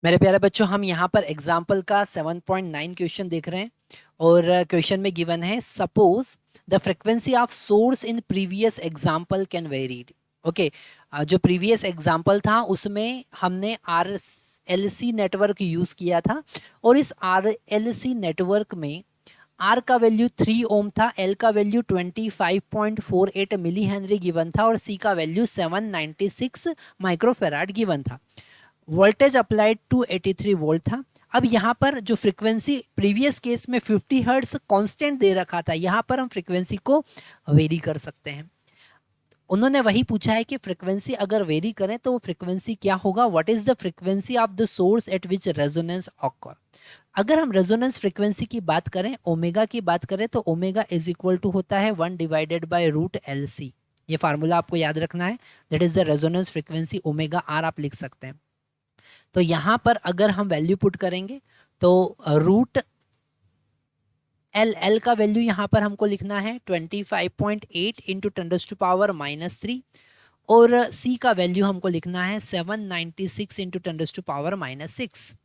मेरे प्यारे बच्चों, हम यहाँ पर एग्जाम्पल का 7.9 क्वेश्चन देख रहे हैं और क्वेश्चन में गिवन है suppose the frequency of source in previous example can vary. Okay, जो प्रीवियस एग्जाम्पल था उसमें हमने R L C network use किया था और इस आर एल सी नेटवर्क में आर का वैल्यू 3 ओम था, एल का वैल्यू 25.48 मिली हेनरी गिवन था और सी का वैल्यू 796 माइक्रोफेराड गिवन था। वोल्टेज अप्लाइड टू 83 वोल्ट था। अब यहाँ पर जो फ्रीक्वेंसी प्रीवियस केस में 50 हर्ट्ज कांस्टेंट दे रखा था, यहाँ पर हम फ्रीक्वेंसी को वेरी कर सकते हैं। उन्होंने वही पूछा है कि फ्रीक्वेंसी अगर वेरी करें तो वो फ्रीक्वेंसी क्या होगा, what is the frequency of the source eight which resonance occur. अगर हम रेजोनेंस फ्रीक्वेंसी की बात करें, ओमेगा की बात करें, तो ओमेगा इज इक्वल टू होता है 1 divided by root L C. ये फार्मूला आपको याद रखना है, that is the resonance frequency omega R आप लिख सकते हैं। तो यहाँ पर अगर हम वैल्यू पुट करेंगे तो रूट एल का वैल्यू यहाँ पर हमको लिखना है 25.8 इंटू 10⁻³ और सी का वैल्यू हमको लिखना है 796 इंटू 10⁻⁻6।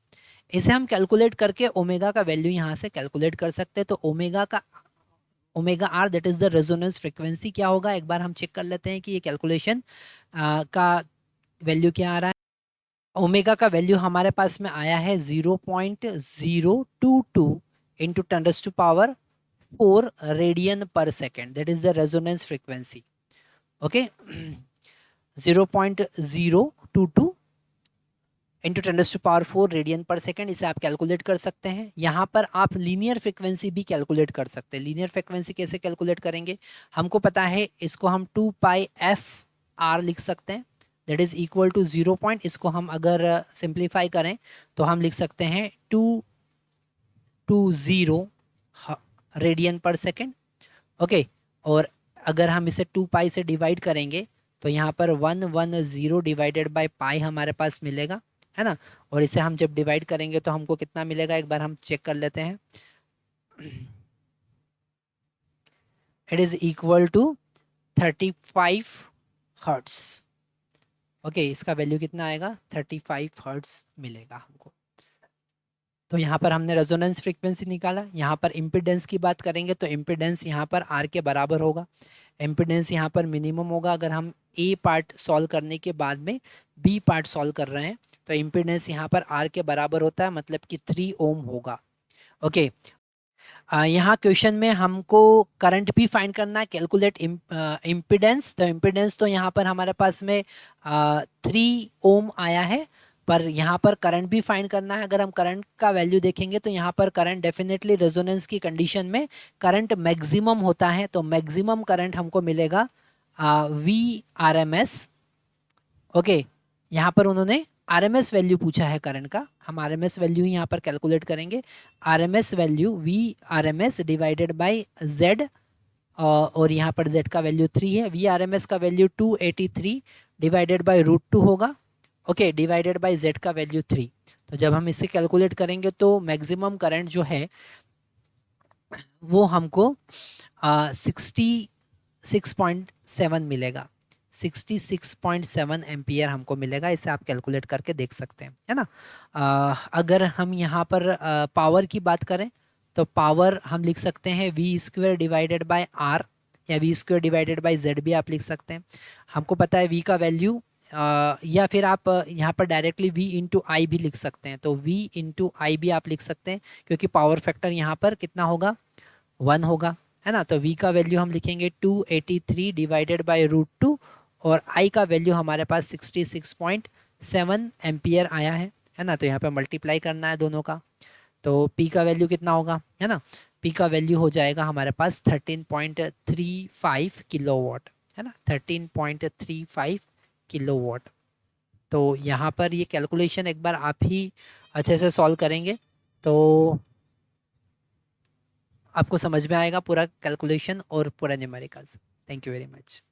इसे हम कैलकुलेट करके ओमेगा का वैल्यू यहाँ से कैलकुलेट कर सकते हैं। तो omega R that is the resonance frequency क्या होगा, एक बार हम चेक कर लेते हैं कि ये कैलकुलेशन का वैल्यू क्या आ रहा है। ओमेगा का वैल्यू हमारे पास में आया है 0.022 इंटू 10⁻⁴ रेडियन पर second, that is the resonance frequency. Okay, 0.022 into 10⁻⁴ radian पर सेकेंड, इसे आप कैलकुलेट कर सकते हैं। यहाँ पर आप लीनियर फ्रीक्वेंसी भी कैलकुलेट कर सकते हैं। लीनियर फ्रीक्वेंसी कैसे कैलकुलेट करेंगे, हमको पता है इसको हम 2πf(r) लिख सकते हैं, that is equal to 0 point, इसको हम अगर सिंप्लीफाई करें तो हम लिख सकते हैं 220 रेडियन पर सेकेंड। ओके, और अगर हम इसे 2π से डिवाइड करेंगे तो यहाँ पर 110 डिवाइडेड बाय पाई हमारे पास मिलेगा, है ना। और इसे हम जब डिवाइड करेंगे तो हमको कितना मिलेगा, एक बार हम चेक कर लेते हैं। It is equal to 35 hertz. Okay, इसका वैल्यू कितना आएगा, 35 हर्ट्स मिलेगा हमको। तो यहाँ पर हमने रेजोनेंस फ्रीक्वेंसी निकाला। यहाँ पर इम्पिडेंस की बात करेंगे तो इम्पिडेंस यहाँ पर आर के बराबर होगा। इम्पिडेंस यहाँ पर मिनिमम होगा। अगर हम ए पार्ट सॉल्व करने के बाद में बी पार्ट सॉल्व कर रहे हैं तो इम्पिडेंस यहाँ पर आर के बराबर होता है, मतलब कि 3 ओम होगा। ओके, यहाँ क्वेश्चन में हमको करंट भी फाइंड करना है, कैलकुलेट इम्पिडेंस। तो इम्पिडेंस तो यहाँ पर हमारे पास में 3 ओम आया है, पर यहाँ पर करंट भी फाइंड करना है। अगर हम करंट का वैल्यू देखेंगे तो यहाँ पर करंट डेफिनेटली रेजोनेंस की कंडीशन में करंट मैक्सिमम होता है, तो मैक्सिमम करंट हमको मिलेगा VRMS। ओके, यहाँ पर उन्होंने RMS वैल्यू पूछा है करंट का, हम RMS वैल्यू यहाँ पर कैलकुलेट करेंगे। RMS value VRMS divided by Z, और यहाँ पर Z का वैल्यू 3 है। VRMS का वैल्यू 283 डिवाइडेड बाय √2 होगा। ओके, डिवाइडेड बाय Z का वैल्यू 3। तो जब हम इसे कैलकुलेट करेंगे तो मैक्सिमम करंट जो है वो हमको 66.7 मिलेगा। 66.7 एम्पियर हमको मिलेगा। इसे आप कैलकुलेट करके देख सकते हैं, है ना। अगर हम यहाँ पर पावर की बात करें तो पावर हम लिख सकते हैं V² डिवाइडेड बाय R या V² डिवाइडेड बाय Z भी आप लिख सकते हैं। हमको पता है V का वैल्यू, या फिर आप यहाँ पर डायरेक्टली V इंटू आई भी लिख सकते हैं। तो V इंटू आई भी आप लिख सकते हैं, क्योंकि पावर फैक्टर यहाँ पर कितना होगा, 1 होगा, है ना। तो V का वैल्यू हम लिखेंगे 283 डिवाइडेड बाय √2 और I का वैल्यू हमारे पास 66.7 एम्पियर आया है ना। तो यहाँ पे मल्टीप्लाई करना है दोनों का, तो P का वैल्यू कितना होगा, है ना। P का वैल्यू हो जाएगा हमारे पास 13.35 किलोवाट, है ना, 13.35 किलोवाट। तो यहाँ पर ये कैलकुलेशन एक बार आप ही अच्छे से सॉल्व करेंगे तो आपको समझ में आएगा पूरा कैलकुलेशन और पूरा numericals. Thank you very much.